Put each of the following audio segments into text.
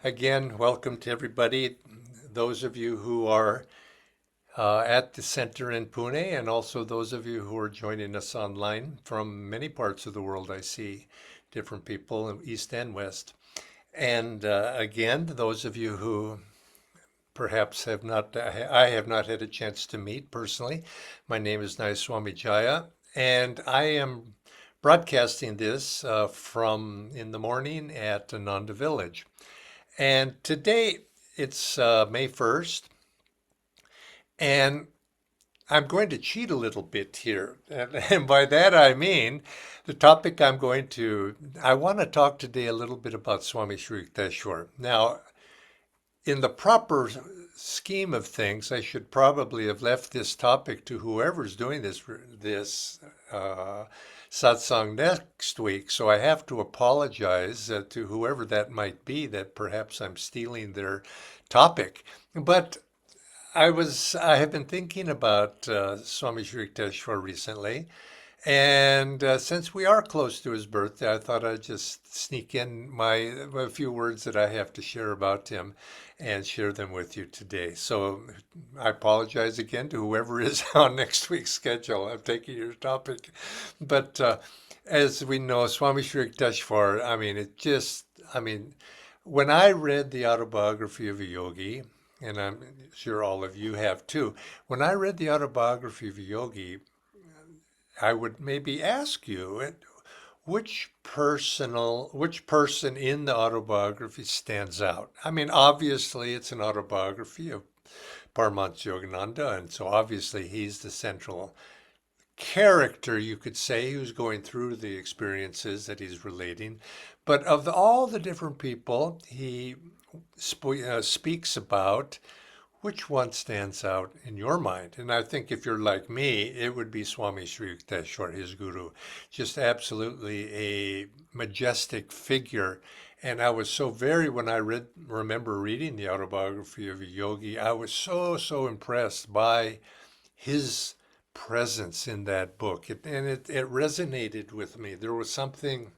Again, welcome to everybody. Those of you who are at the center in Pune, and also those of you who are joining us online from many parts of the world. I see different people, east and west. And again, those of you who perhaps I have not had a chance to meet personally. My name is Nayaswami Jaya, and I am broadcasting this from in the morning at Ananda Village. And today it's May 1st, and I'm going to cheat a little bit here. And by that I mean the topic I want to talk today a little bit about Swami Shri Yukteswar. Now, in the proper scheme of things, I should probably have left this topic to whoever's doing this satsang next week. So I have to apologize to whoever that might be that perhaps I'm stealing their topic. But I have been thinking about Swami Shri Yukteswar recently, and since we are close to his birthday, I thought I'd just sneak in a few words that I have to share about him and share them with you today. So I apologize again to whoever is on next week's schedule. I'm taking your topic. But as we know, Swami Shri Yukteswar, when I read the autobiography of a yogi, and I'm sure all of you have too, when I read the autobiography of a yogi, I would maybe ask you which person in the autobiography stands out. I mean, obviously it's an autobiography of Paramahansa Yogananda, and so obviously he's the central character, you could say, who's going through the experiences that he's relating. But of all the different people he speaks about, which one stands out in your mind? And I think if you're like me, it would be Swami Sri Yukteswar, his guru. Just absolutely a majestic figure. And I was when remember reading the autobiography of a yogi, I was so impressed by his presence in that book. It resonated with me. There was something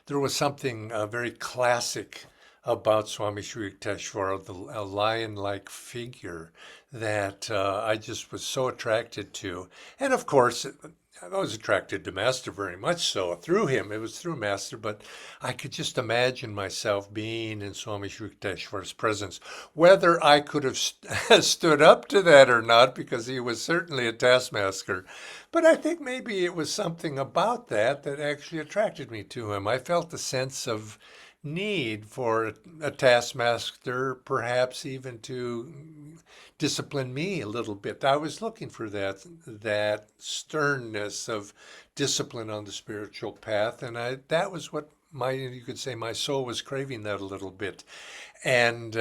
very classic about Swami Shri Yukteswar, a lion-like figure that I just was so attracted to. And of course, I was attracted to Master very much so through him. It was through Master, but I could just imagine myself being in Swami Shri Yukteswar's presence. Whether I could have stood up to that or not, because he was certainly a taskmaster, but I think maybe it was something about that actually attracted me to him. I felt a sense of need for a taskmaster, perhaps even to discipline me a little bit. I was looking for that sternness of discipline on the spiritual path, and that was what you could say my soul was craving that a little bit. And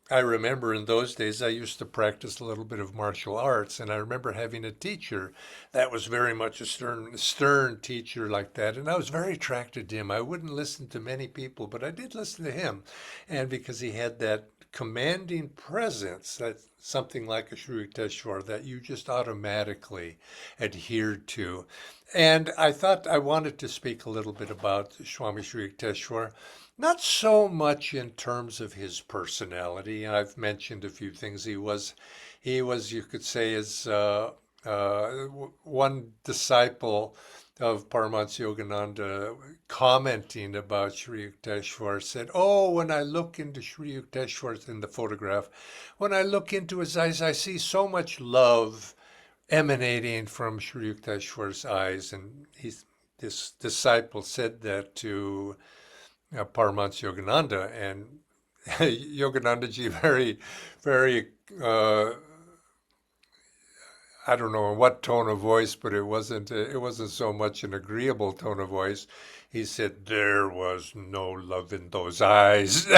I remember in those days I used to practice a little bit of martial arts, and I remember having a teacher that was very much a stern teacher like that, and I was very attracted to him. I wouldn't listen to many people, but I did listen to him, and because he had that commanding presence, that something like a Shri Yukteswar that you just automatically adhered to. And I thought I wanted to speak a little bit about Swami Shri Yukteswar, not so much in terms of his personality. I've mentioned a few things. He was, you could say, is one disciple of Paramahansa Yogananda commenting about Sri Yukteswar said, "Oh, when I look into Sri Yukteswar in the photograph, when I look into his eyes, I see so much love emanating from Sri Yukteswar's eyes." And this disciple said that to Paramahansa Yogananda, and Yoganandaji very, I don't know in what tone of voice, but it wasn't so much an agreeable tone of voice. He said there was no love in those eyes.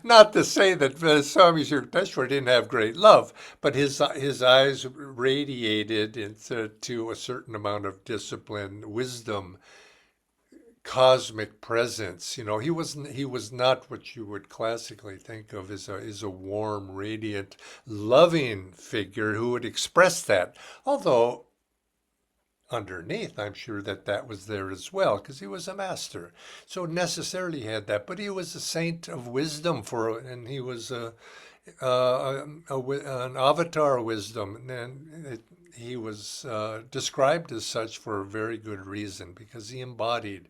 Not to say that Swami Yukteswar didn't have great love, but his eyes radiated into a certain amount of discipline, wisdom, cosmic presence. He was not what you would classically think of as a warm, radiant, loving figure who would express that. Although underneath, I'm sure that was there as well, because he was a master. So necessarily had that, but he was a saint of wisdom and he was an avatar of wisdom, and he was described as such for a very good reason, because he embodied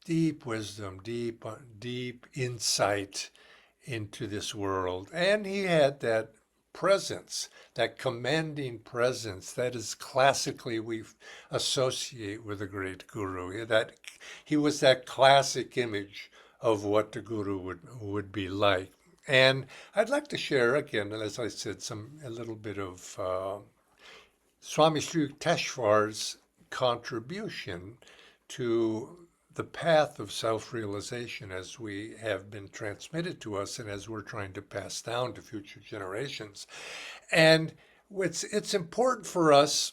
deep wisdom, deep insight into this world, and he had that presence, that commanding presence that is classically we associate with a great guru. That he was that classic image of what the guru would be like. And I'd like to share again, as I said, a little bit of Swami Shri Yukteswar's contribution to the path of self-realization as we have been transmitted to us and as we're trying to pass down to future generations. And it's important for us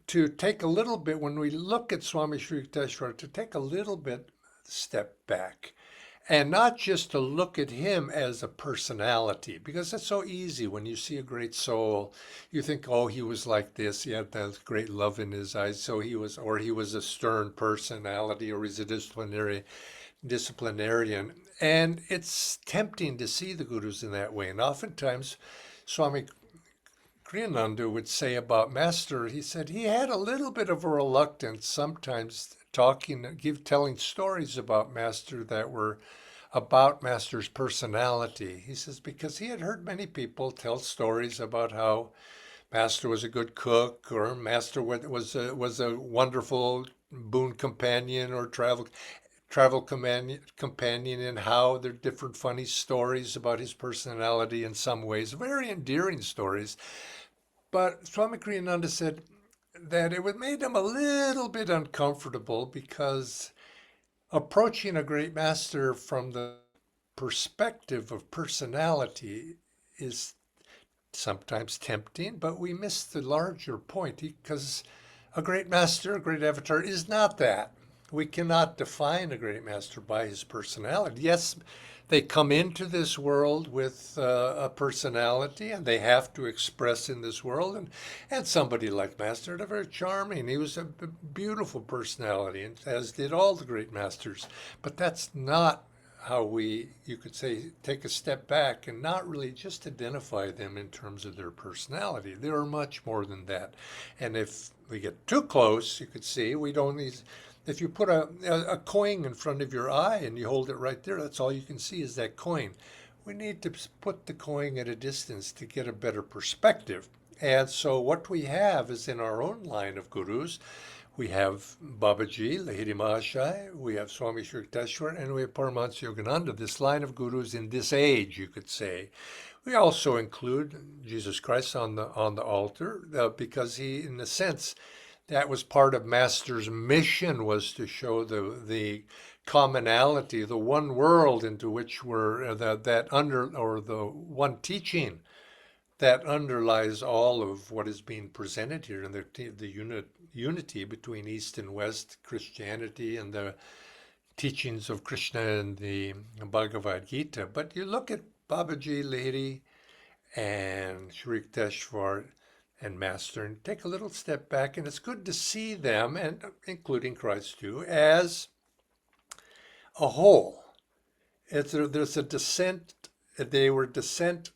to take a little bit, when we look at Swami Shri Yukteswar, to take a little bit step back and not just to look at him as a personality, because it's so easy when you see a great soul, you think, oh, he was like this, he had that great love in his eyes, so he was a stern personality, or he's a disciplinarian. And it's tempting to see the gurus in that way. And oftentimes, Swami Kriyananda would say about Master, he said he had a little bit of a reluctance sometimes telling stories about Master that were about Master's personality. He says because he had heard many people tell stories about how Master was a good cook, or Master was a wonderful boon companion or travel companion, and how there are different funny stories about his personality in some ways, very endearing stories. But Swami Kriyananda said that it would made him a little bit uncomfortable, because approaching a great master from the perspective of personality is sometimes tempting, but we miss the larger point, because a great master, a great avatar is not that. We cannot define a great master by his personality. Yes, they come into this world with a personality, and they have to express in this world. And somebody like Master had a very charming, he was a beautiful personality, and as did all the great masters. But that's not how you could say, take a step back and not really just identify them in terms of their personality. They are much more than that. And if we get too close, you could see we don't need. If you put a coin in front of your eye and you hold it right there, that's all you can see is that coin. We need to put the coin at a distance to get a better perspective. And so what we have is, in our own line of gurus, we have Babaji, Lahiri Mahashaya, we have Swami Shri Yukteswar, and we have Paramahansa Yogananda, this line of gurus in this age, you could say. We also include Jesus Christ on the altar, because he, in a sense, that was part of Master's mission, was to show the commonality, the one world into which we're the one teaching that underlies all of what is being presented here, and the unity between East and West Christianity and the teachings of Krishna and the Bhagavad Gita. But you look at Babaji, Lahiri, and Shri Yukteswar and Master, and take a little step back, and it's good to see them, and including Christ too, as a whole. There's a descent. They were descent,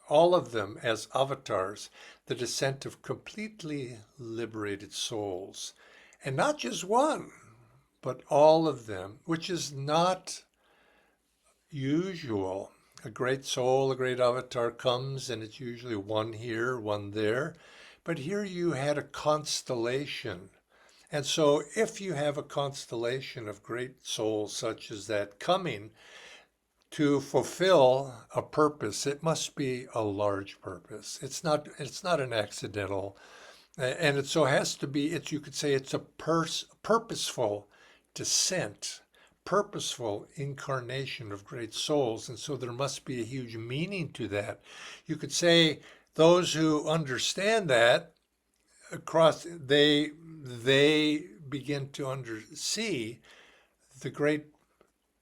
all of them as avatars, the descent of completely liberated souls, and not just one, but all of them, which is not usual. A great soul, a great avatar comes, and it's usually one here, one there. But here you had a constellation. And so if you have a constellation of great souls such as that coming to fulfill a purpose, it must be a large purpose. It's not an accidental, and it so has to be, you could say it's a purposeful descent, purposeful incarnation of great souls. And so there must be a huge meaning to that. You could say those who understand that they begin to see the great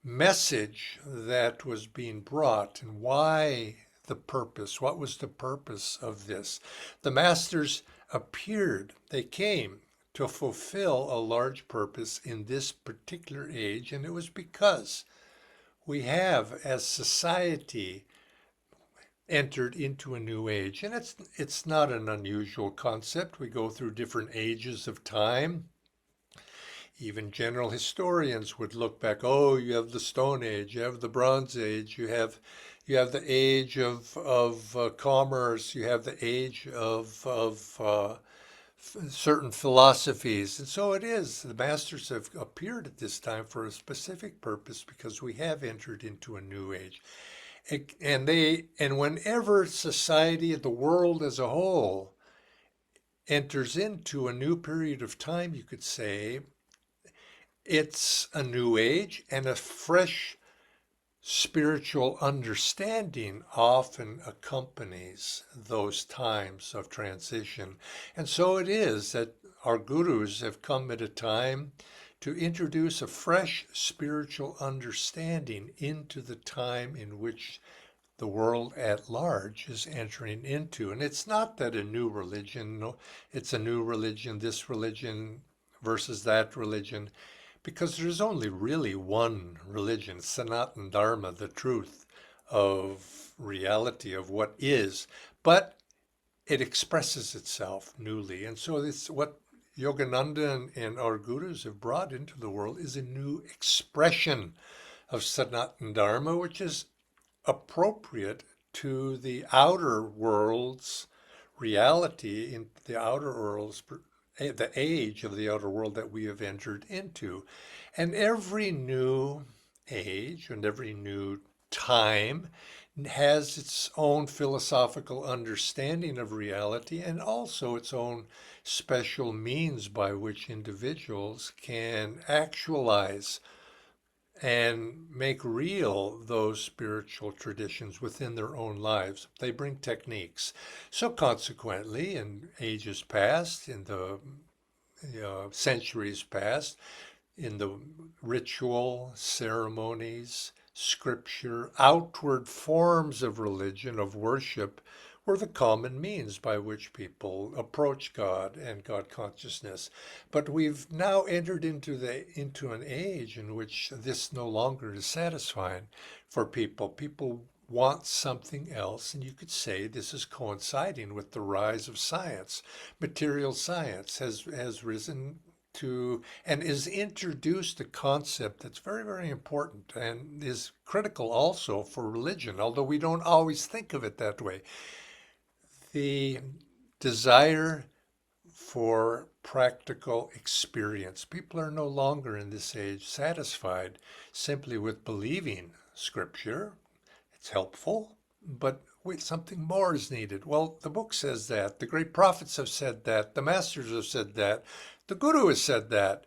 message that was being brought, and what was the purpose of this. The masters appeared, they came to fulfill a large purpose in this particular age, and it was because we have, as society, entered into a new age. And it's not an unusual concept. We go through different ages of time. Even general historians would look back, oh, you have the Stone Age, you have the Bronze Age, you have the age of commerce, you have the age of certain philosophies. And so it is. The masters have appeared at this time for a specific purpose because we have entered into a new age. And whenever society, the world as a whole, enters into a new period of time, you could say, it's a new age, and a fresh spiritual understanding often accompanies those times of transition. And so it is that our gurus have come at a time to introduce a fresh spiritual understanding into the time in which the world at large is entering into. And it's not that a new religion, no, it's a new religion, this religion versus that religion, because there's only really one religion, Sanatana Dharma, the truth of reality, of what is, but it expresses itself newly. And so it's what Yogananda and our gurus have brought into the world is a new expression of Sanatana Dharma, which is appropriate to the outer world's reality, in the outer world's the age of the outer world that we have entered into. And every new age and every new time has its own philosophical understanding of reality and also its own special means by which individuals can actualize and make real those spiritual traditions within their own lives. They bring techniques. So consequently, in ages past, in the centuries past, in the ritual, ceremonies, scripture, outward forms of religion, of worship, were the common means by which people approach God and God consciousness. But we've now entered into an age in which this no longer is satisfying for people. People want something else, and you could say this is coinciding with the rise of science. Material science has risen to and is introduced a concept that's very, very important and is critical also for religion, although we don't always think of it that way. The desire for practical experience. People are no longer in this age satisfied simply with believing scripture. It's helpful, but something more is needed. Well, the book says that. The great prophets have said that. The masters have said that. The guru has said that.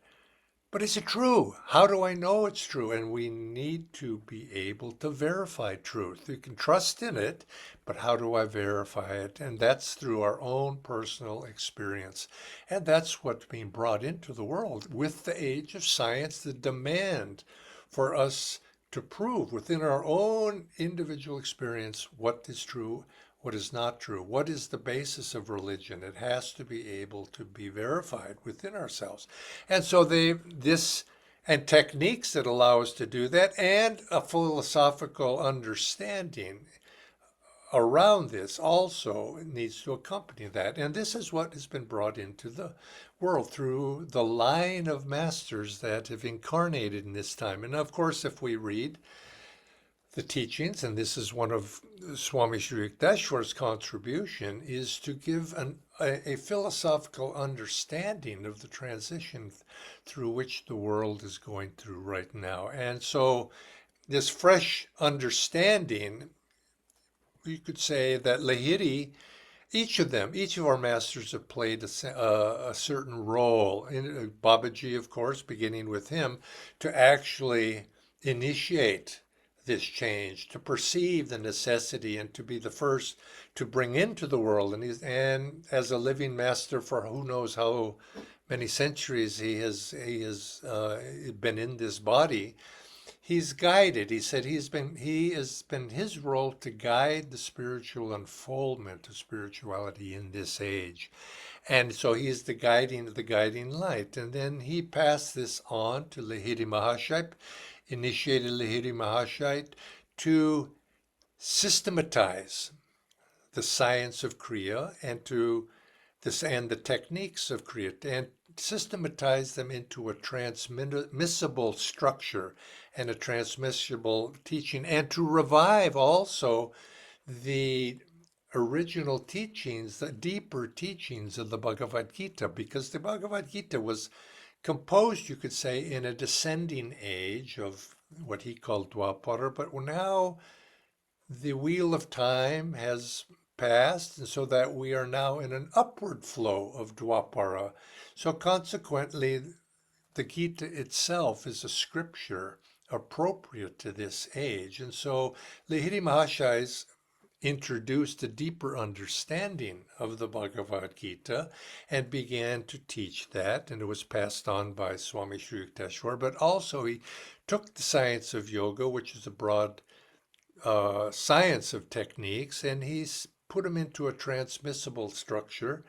But is it true? How do I know it's true? And we need to be able to verify truth. You can trust in it, but how do I verify it? And that's through our own personal experience. And that's what's being brought into the world with the age of science, the demand for us to prove within our own individual experience what is true, what is not true, what is the basis of religion. It has to be able to be verified within ourselves. And so and techniques that allow us to do that, and a philosophical understanding around this also needs to accompany that. And this is what has been brought into the world through the line of masters that have incarnated in this time. And of course, if we read the teachings, and this is one of Swami Shri Yukteswar's contribution, is to give a philosophical understanding of the transition through which the world is going through right now. And so this fresh understanding, you could say that Lahiri, each of our masters have played a certain role. In Babaji, of course, beginning with him, to actually initiate this change, to perceive the necessity and to be the first to bring into the world. And as a living master for who knows how many centuries he has been in this body, he's guided. He said he has been his role to guide the spiritual unfoldment of spirituality in this age. And so he's the guiding light. And then he passed this on to Lahiri Mahashaya, initiated Lahiri Mahashaya to systematize the science of Kriya and the techniques of Kriya and systematize them into a transmissible structure and a transmissible teaching, and to revive also the original teachings, the deeper teachings of the Bhagavad Gita, because the Bhagavad Gita was composed, you could say, in a descending age of what he called Dwapara, but now the wheel of time has passed, and so that we are now in an upward flow of Dwapara. So consequently, the Gita itself is a scripture appropriate to this age. And so Lahiri Mahashaya introduced a deeper understanding of the Bhagavad Gita and began to teach that, and it was passed on by Swami Shri Yukteshwarji. But also he took the science of yoga, which is a broad science of techniques, and he's put them into a transmissible structure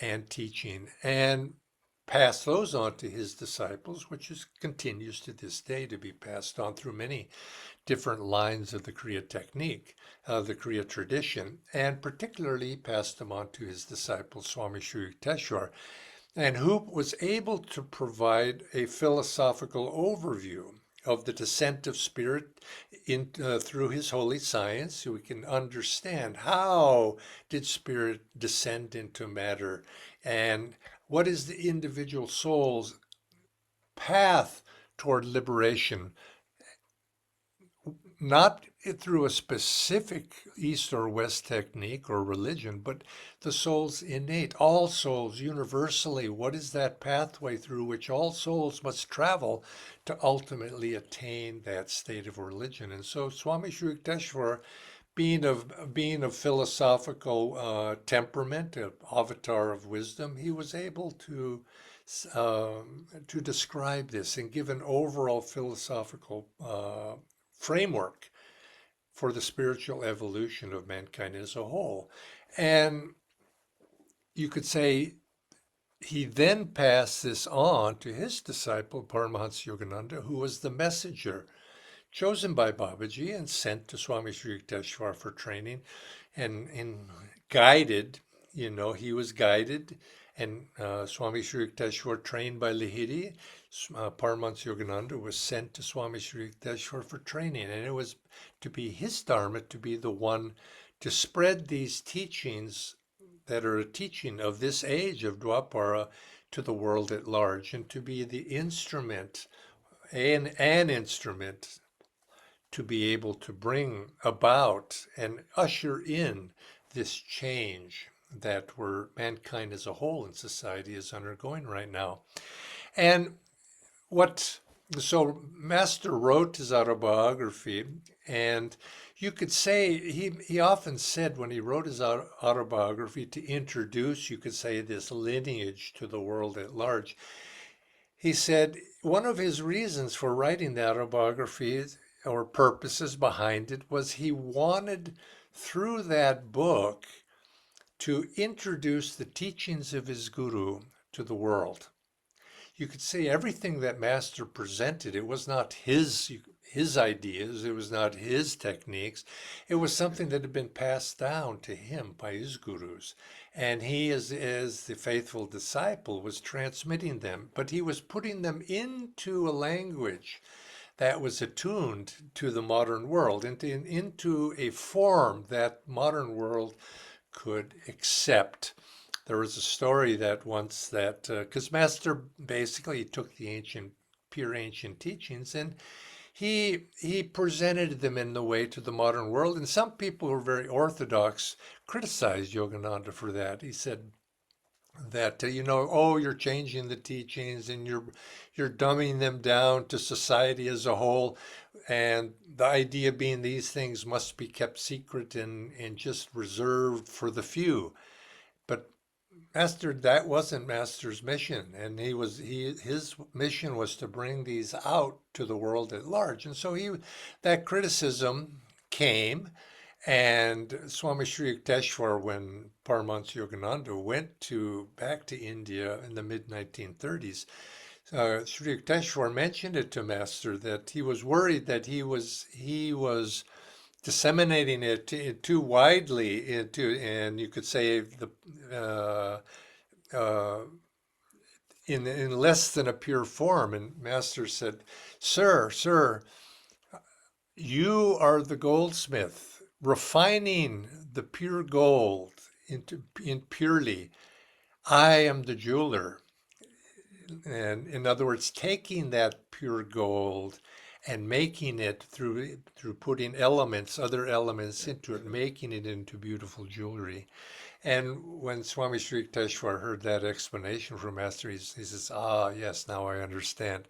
and teaching, and passed those on to his disciples, which continues to this day to be passed on through many different lines of the Kriya technique, the Kriya tradition, and particularly passed them on to his disciple, Swami Shri Yukteswar, and who was able to provide a philosophical overview of the descent of spirit through his holy science, so we can understand how did spirit descend into matter, and what is the individual soul's path toward liberation, not through a specific East or West technique or religion, but the soul's innate, all souls universally. What is that pathway through which all souls must travel to ultimately attain that state of religion? And so Swami Shri Yukteswar, being of philosophical temperament, an avatar of wisdom, he was able to describe this and give an overall philosophical framework for the spiritual evolution of mankind as a whole. And you could say he then passed this on to his disciple, Paramahansa Yogananda, who was the messenger chosen by Babaji and sent to Swami Shri Yukteswar for training and guided, he was guided, and Swami Shri Yukteswar trained by Lahiri. Paramahansa Yogananda was sent to Swami Shri Yukteswar for training, and it was to be his dharma to be the one to spread these teachings that are a teaching of this age of Dwapara to the world at large, and to be the instrument, an instrument to be able to bring about and usher in this change that mankind as a whole in society is undergoing right now. And so Master wrote his autobiography, and you could say he often said when he wrote his autobiography to introduce, you could say, this lineage to the world at large. He said one of his reasons for writing the autobiography or purposes behind it was he wanted through that book to introduce the teachings of his guru to the world. You could say everything that Master presented, it was not his ideas, it was not his techniques, it was something that had been passed down to him by his gurus. And he, as the faithful disciple, was transmitting them, but he was putting them into a language that was attuned to the modern world, into a form that modern world could accept. There was a story that once because Master basically took the pure ancient teachings, and he presented them in the way to the modern world. And some people who were very orthodox criticized Yogananda for that. He said that you're changing the teachings and you're dumbing them down to society as a whole, and the idea being these things must be kept secret and just reserved for the few. But Master, that wasn't Master's mission, and his mission was to bring these out to the world at large. And so that criticism came, and Swami Shri Yukteswar, when Paramahansa Yogananda went back to India in the mid 1930s, Shri Yukteswar mentioned it to Master that he was worried that he was disseminating it too widely and you could say uh, uh, in less than a pure form. And Master said, Sir, you are the goldsmith, refining the pure gold in purely. I am the jeweler. And in other words, taking that pure gold and making it through putting other elements into it, making it into beautiful jewelry. And when Swami Sri Yukteswar heard that explanation from Master, he says, "Ah, yes, now I understand."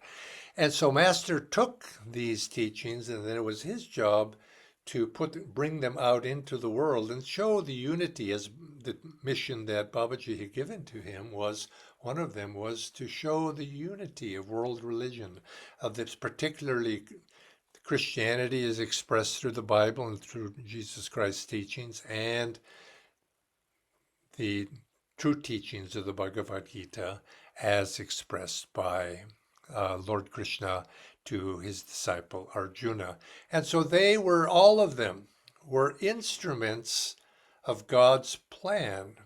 And so Master took these teachings, and then it was his job to bring them out into the world and show the unity, as the mission that Babaji had given to him was. One of them was to show the unity of world religion, of this particularly Christianity is expressed through the Bible and through Jesus Christ's teachings, and the true teachings of the Bhagavad Gita as expressed by Lord Krishna to his disciple Arjuna. And so all of them were instruments of God's plan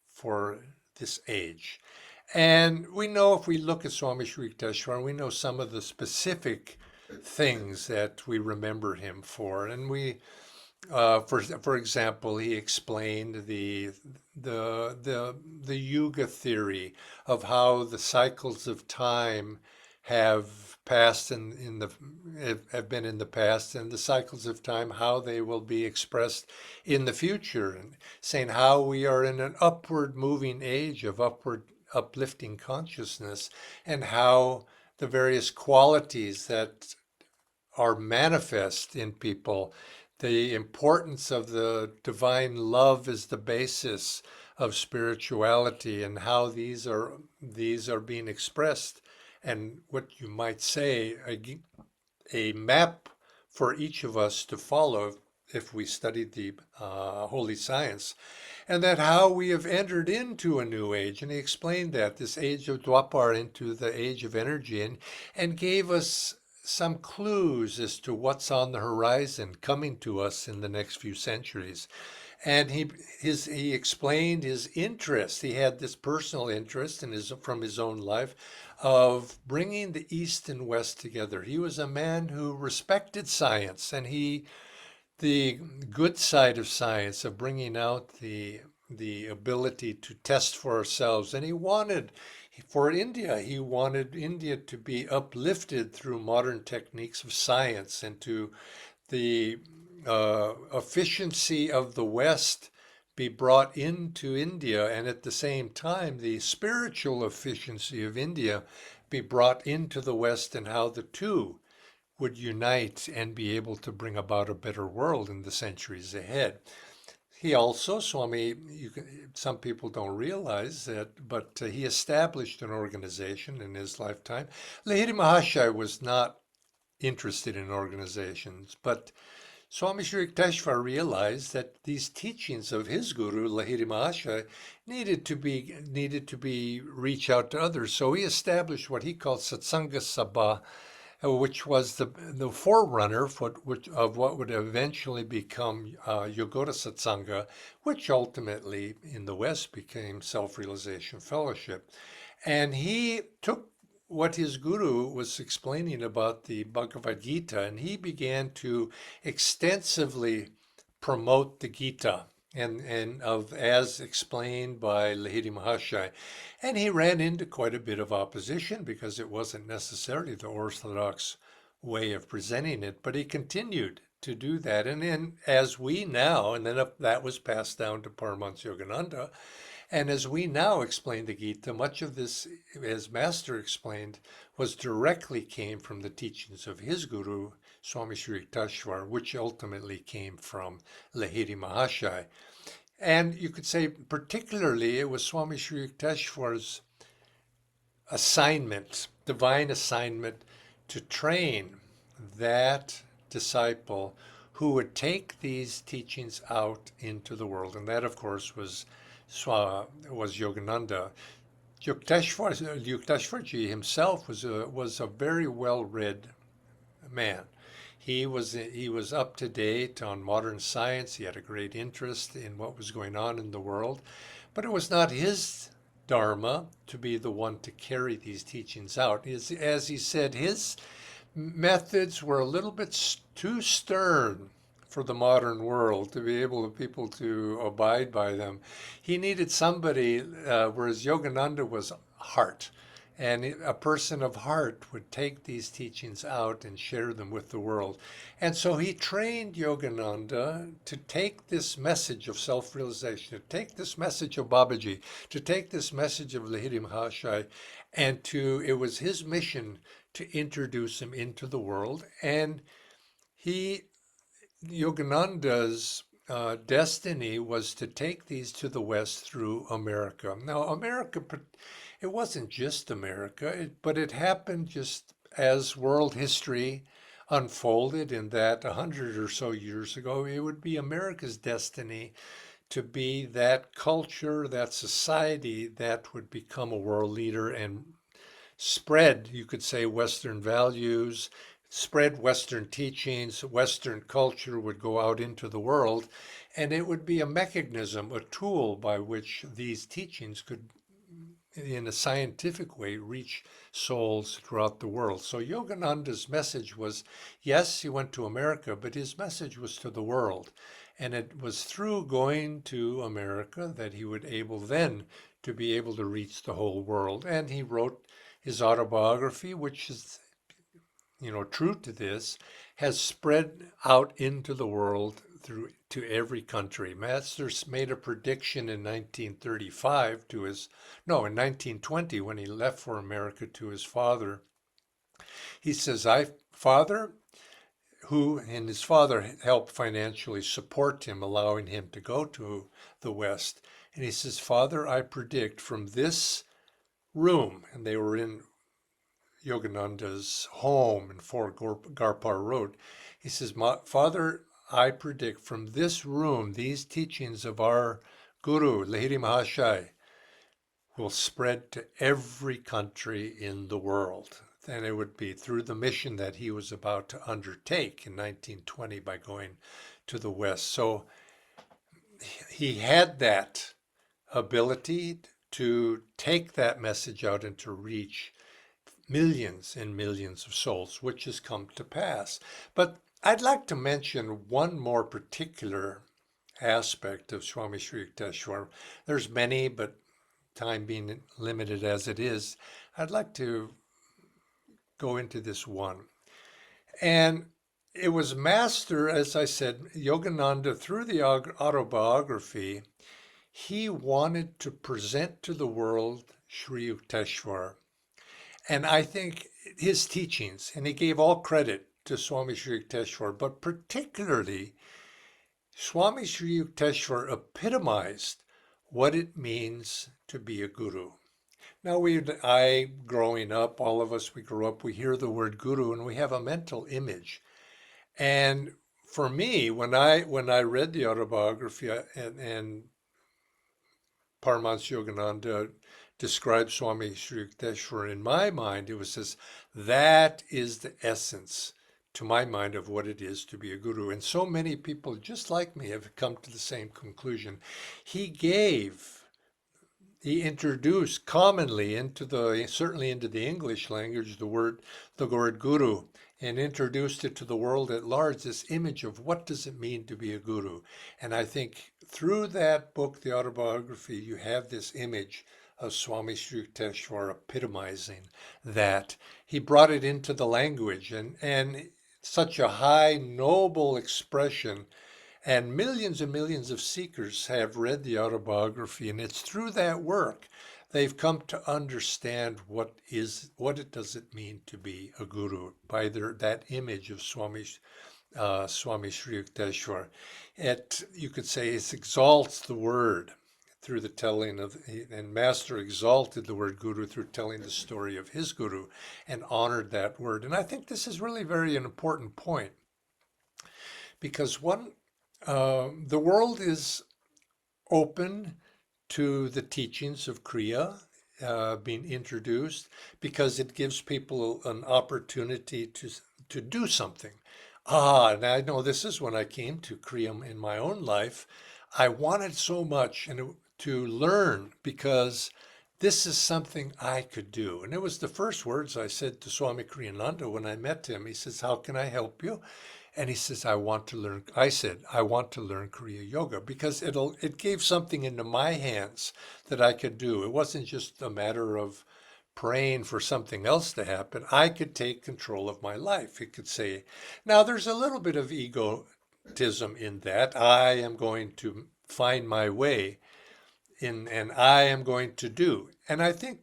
for this age. And we know, if we look at Swami Sri Yukteswar, we know some of the specific things that we remember him for. And for example, he explained the yuga theory of how the cycles of time have passed have been in the past, and the cycles of time, how they will be expressed in the future, and saying how we are in an upward moving age of uplifting consciousness, and how the various qualities that are manifest in people, the importance of the divine love is the basis of spirituality, and how these are being expressed, and what you might say a map for each of us to follow if we studied the holy science, and that how we have entered into a new age. And he explained that this age of Dwapar into the age of energy, and gave us some clues as to what's on the horizon coming to us in the next few centuries. And he explained his interest. He had this personal interest from his own life of bringing the East and West together. He was a man who respected science, and the good side of science, of bringing out the ability to test for ourselves. And he wanted India to be uplifted through modern techniques of science, and to the efficiency of the West be brought into India, and at the same time, the spiritual efficiency of India be brought into the West, and how the two would unite and be able to bring about a better world in the centuries ahead. He also, Swami, some people don't realize that, but he established an organization in his lifetime. Lahiri Mahashaya was not interested in organizations, but Swami Shri Yukteswar realized that these teachings of his guru, Lahiri Mahashaya, needed to be reach out to others. So he established what he called Satsanga Sabha, which was the forerunner of what would eventually become Yogoda Satsanga, which ultimately in the West became Self-Realization Fellowship. And he took what his guru was explaining about the Bhagavad Gita, and he began to extensively promote the Gita, and as explained by Lahiri Mahashaya. And he ran into quite a bit of opposition because it wasn't necessarily the orthodox way of presenting it, but he continued to do that. And then as we now, and then that was passed down to Paramahansa Yogananda, and as we now explain the Gita, much of this, as Master explained, came from the teachings of his guru, Swami Shri Yukteswar, which ultimately came from Lahiri Mahashaya. And you could say particularly it was Swami Shri Yukteswar's assignment, divine assignment, to train that disciple who would take these teachings out into the world. And that, of course, was Yogananda. Yukteshwarji himself was a very well-read man. He was up to date on modern science. He had a great interest in what was going on in the world, but it was not his dharma to be the one to carry these teachings out. As he said, his methods were a little bit too stern for the modern world to be able to people to abide by them. He needed somebody, whereas Yogananda was heart. And a person of heart would take these teachings out and share them with the world. And so he trained Yogananda to take this message of self-realization, to take this message of Babaji, to take this message of Lahiri Mahashai, and it was his mission to introduce him into the world. And Yogananda's destiny was to take these to the West through America. Now, America, it wasn't just America, but it happened just as world history unfolded in that 100 or so years ago. It would be America's destiny to be that culture, that society that would become a world leader and spread, you could say, Western values, spread Western teachings, Western culture would go out into the world, and it would be a mechanism, a tool by which these teachings could, in a scientific way, reach souls throughout the world. So Yogananda's message was, yes, he went to America, but his message was to the world. And it was through going to America that he would able then to be able to reach the whole world. And he wrote his autobiography, which is, true to this, has spread out into the world to every country. Masters made a prediction in 1935 in 1920 when he left for America to his father. He says, his father helped financially support him, allowing him to go to the West. And he says, Father, I predict from this room, and they were in Yogananda's home in 4 Garpar Road. He says, Father, I predict from this room, these teachings of our Guru, Lahiri Mahashai, will spread to every country in the world. And it would be through the mission that he was about to undertake in 1920 by going to the West. So he had that ability to take that message out and to reach millions and millions of souls, which has come to pass. But I'd like to mention one more particular aspect of Swami Shri Yukteswar. There's many, but time being limited as it is, I'd like to go into this one. And it was Master, as I said, Yogananda, through the autobiography, he wanted to present to the world Shri Yukteswar. And I think his teachings, and he gave all credit to Swami Shri Yukteswar, but particularly Swami Shri Yukteswar epitomized what it means to be a guru. Now, growing up, all of us, we grew up, we hear the word guru and we have a mental image. And for me, when I read the autobiography and Paramahansa Yogananda described Swami Shri Yukteswar, in my mind, it was this, that is the essence, to my mind, of what it is to be a guru. And so many people, just like me, have come to the same conclusion. He introduced commonly certainly into the English language, the word guru, and introduced it to the world at large, this image of what does it mean to be a guru. And I think through that book, the autobiography, you have this image of Swami Shri Yukteswar epitomizing that. He brought it into the language, and such a high, noble expression. And millions of seekers have read the autobiography, and it's through that work they've come to understand what does it mean to be a guru by that image of Swami Swami Shri Yukteshwar. You could say, it exalts the word through the telling of, and Master exalted the word guru through telling the story of his guru and honored that word. And I think this is really very an important point because the world is open to the teachings of Kriya being introduced because it gives people an opportunity to do something. And I know this is when I came to Kriya in my own life. I wanted so much to learn because this is something I could do. And it was the first words I said to Swami Kriyananda when I met him. He says, "How can I help you?" And he says, "I want to learn." I said, "I want to learn Kriya Yoga because it gave something into my hands that I could do. It wasn't just a matter of praying for something else to happen. I could take control of my life." It could say, now there's a little bit of egotism in that. I am going to find my way in, and I am going to do. And I think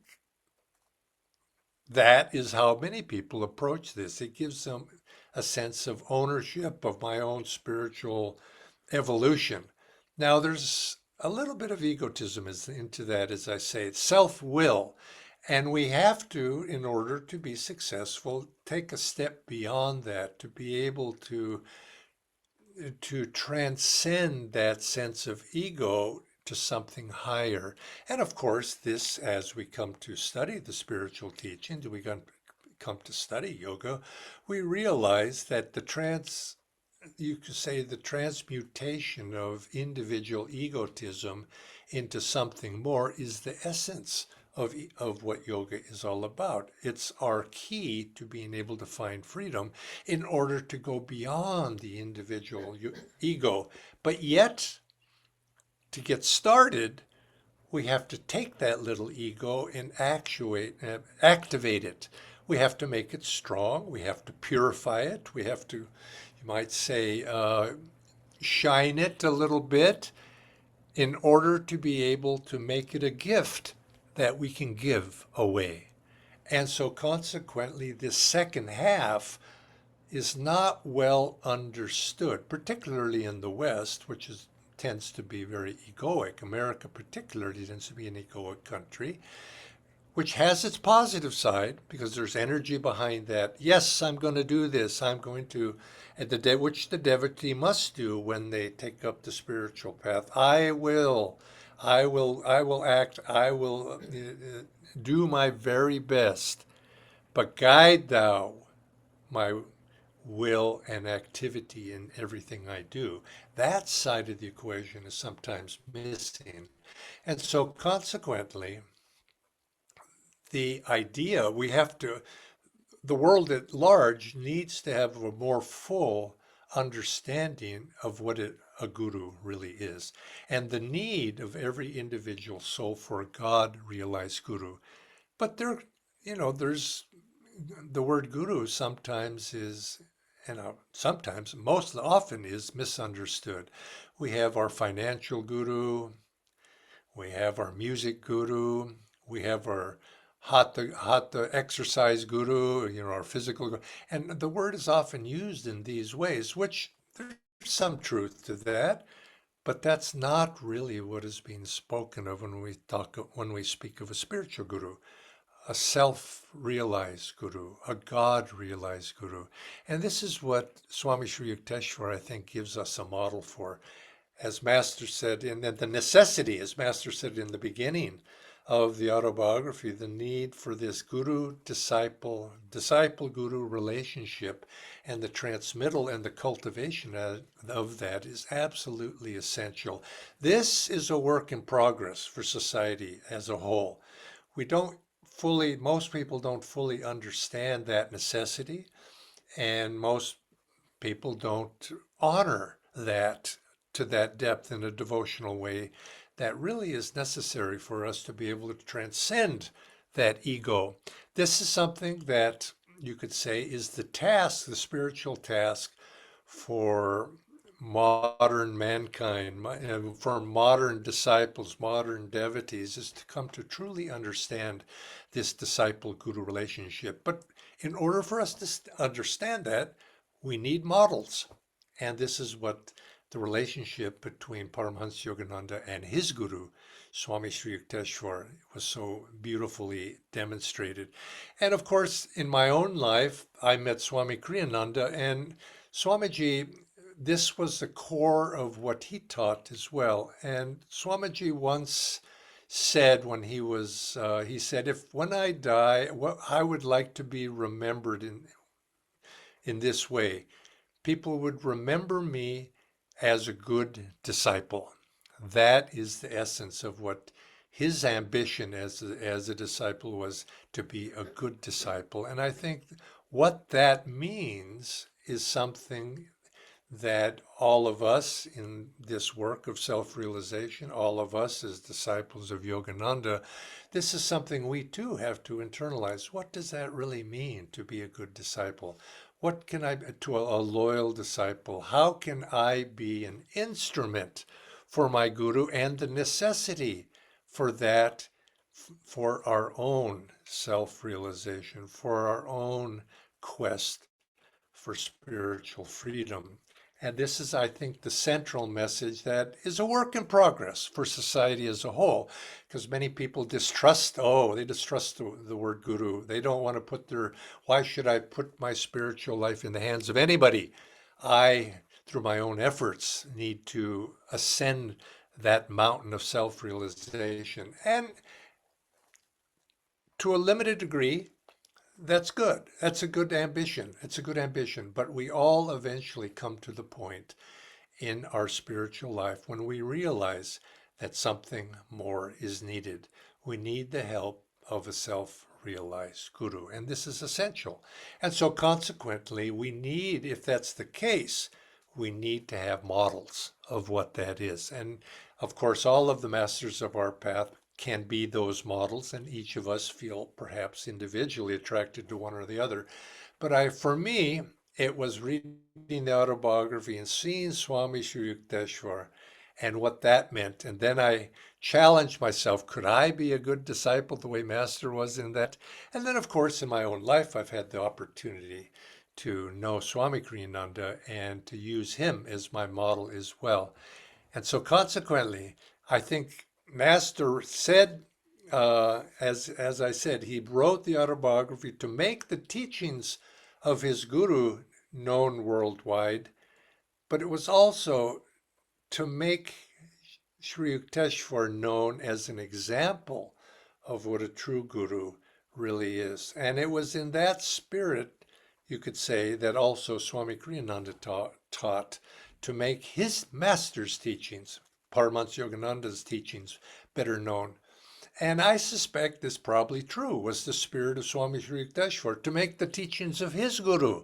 that is how many people approach this. It gives them a sense of ownership of my own spiritual evolution. Now, there's a little bit of egotism into that, as I say, self-will. And we have to, in order to be successful, take a step beyond that to be able to transcend that sense of ego to something higher. And of course, this, as we come to study the spiritual teachings, we come to study yoga, we realize that you could say the transmutation of individual egotism into something more is the essence of what yoga is all about. It's our key to being able to find freedom in order to go beyond the individual ego. But yet, to get started, we have to take that little ego and activate it. We have to make it strong. We have to purify it. We have to, you might say, shine it a little bit in order to be able to make it a gift that we can give away. And so consequently, this second half is not well understood, particularly in the West, tends to be very egoic. America particularly tends to be an egoic country, which has its positive side because there's energy behind that. Yes, I'm going to do this. I'm going to, which the devotee must do when they take up the spiritual path. I will act. I will do my very best. But guide thou my will and activity in everything I do. That side of the equation is sometimes missing. And so consequently, the world at large needs to have a more full understanding of what a guru really is and the need of every individual soul for a God realized guru. But there's the word guru sometimes is, sometimes, most often is misunderstood. We have our financial guru, we have our music guru, we have our hatha exercise guru, our physical guru. And the word is often used in these ways, which there's some truth to that, but that's not really what is being spoken of when we speak of a spiritual guru, a self-realized guru, a God-realized guru. And this is what Swami Shri Yukteswar, I think, gives us a model for. As Master said, and the necessity, as Master said in the beginning of the autobiography, the need for this guru-disciple, disciple-guru relationship and the transmittal and the cultivation of that is absolutely essential. This is a work in progress for society as a whole. Most people don't fully understand that necessity, and most people don't honor that to that depth in a devotional way that really is necessary for us to be able to transcend that ego. This is something that you could say is the spiritual task for modern mankind, for modern disciples, modern devotees, is to come to truly understand this disciple-guru relationship. But in order for us to understand that, we need models. And this is what the relationship between Paramahansa Yogananda and his guru, Swami Shri Yukteswar, was so beautifully demonstrated. And of course, in my own life, I met Swami Kriyananda, and Swamiji, this was the core of what he taught as well. And Swamiji once said when he said, if when I die, I would like to be remembered in this way. People would remember me as a good disciple. That is the essence of what his ambition as a disciple was, to be a good disciple. And I think what that means is something that all of us in this work of self-realization, all of us as disciples of Yogananda, this is something we too have to internalize. What does that really mean to be a good disciple? What can I, to a loyal disciple, how can I be an instrument for my guru, and the necessity for that, for our own self-realization, for our own quest for spiritual freedom. And this is, I think, the central message that is a work in progress for society as a whole, because many people distrust, they distrust the word guru. They don't want to put why should I put my spiritual life in the hands of anybody? I, through my own efforts, need to ascend that mountain of self-realization. And to a limited degree, that's good. That's a good ambition. It's a good ambition. But we all eventually come to the point in our spiritual life when we realize that something more is needed. We need the help of a self-realized guru, and this is essential. And so consequently, we need, if that's the case, we need to have models of what that is. And of course, all of the masters of our path can be those models, and each of us feel perhaps individually attracted to one or the other. But for me, it was reading the autobiography and seeing Swami Shri Yukteswar and what that meant. And then I challenged myself, could I be a good disciple the way Master was in that? And then, of course, in my own life, I've had the opportunity to know Swami Kriyananda and to use him as my model as well. And so consequently, I think Master said, as I said, he wrote the autobiography to make the teachings of his guru known worldwide, but it was also to make Sri Yukteswar known as an example of what a true guru really is. And it was in that spirit, you could say, that also Swami Kriyananda taught to make his master's teachings, Paramahansa Yogananda's teachings, better known. And I suspect this probably true was the spirit of Swami Sri Yukteswar, to make the teachings of his guru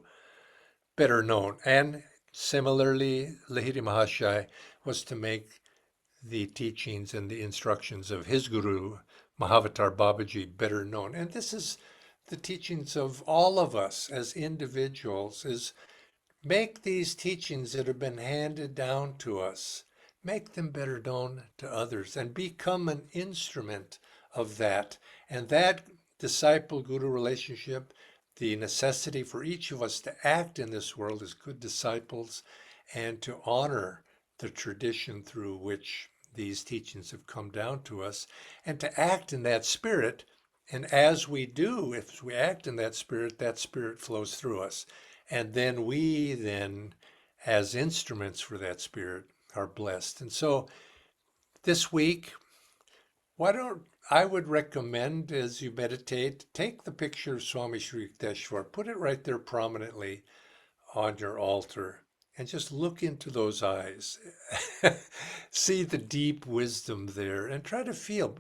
better known. And similarly, Lahiri Mahashaya was to make the teachings and the instructions of his guru, Mahavatar Babaji, better known. And this is the teachings of all of us as individuals, is make these teachings that have been handed down to us, make them better known to others, and become an instrument of that. And that disciple-guru relationship, the necessity for each of us to act in this world as good disciples and to honor the tradition through which these teachings have come down to us, and to act in that spirit. And as we do, if we act in that spirit flows through us. And then as instruments for that spirit, are blessed. And so this week, I would recommend, as you meditate, take the picture of Swami Sri Yukteswar, put it right there prominently on your altar, and just look into those eyes. See the deep wisdom there, and try to feel.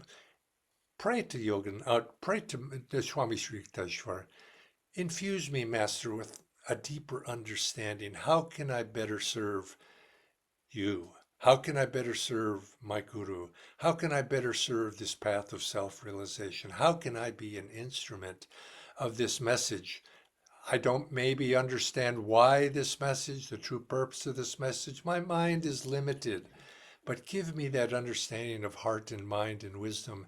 Pray to pray to the Swami Sri Yukteswar. Infuse me, Master, with a deeper understanding. How can I better serve you? How can I better serve my guru? How can I better serve this path of self-realization? How can I be an instrument of this message? I don't maybe understand why this message, the true purpose of this message. My mind is limited, but give me that understanding of heart and mind and wisdom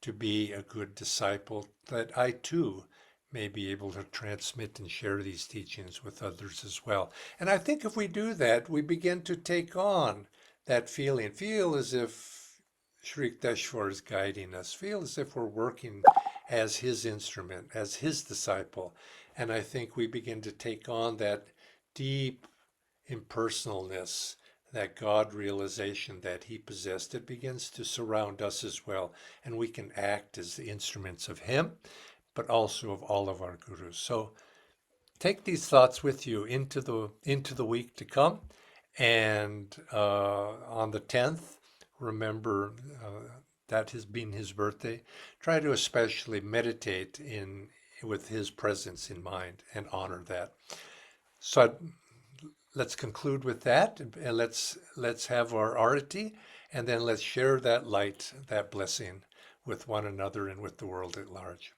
to be a good disciple, that I too may be able to transmit and share these teachings with others as well. And I think if we do that, we begin to take on that feeling, feel as if Shri Yukteswar is guiding us, feel as if we're working as his instrument, as his disciple. And I think we begin to take on that deep impersonalness, that God realization that he possessed. It begins to surround us as well. And we can act as the instruments of him, but also of all of our gurus. So take these thoughts with you into the week to come. And on the 10th, remember that has been his birthday. Try to especially meditate with his presence in mind and honor that. So let's conclude with that, and let's have our arati, and then let's share that light, that blessing with one another and with the world at large.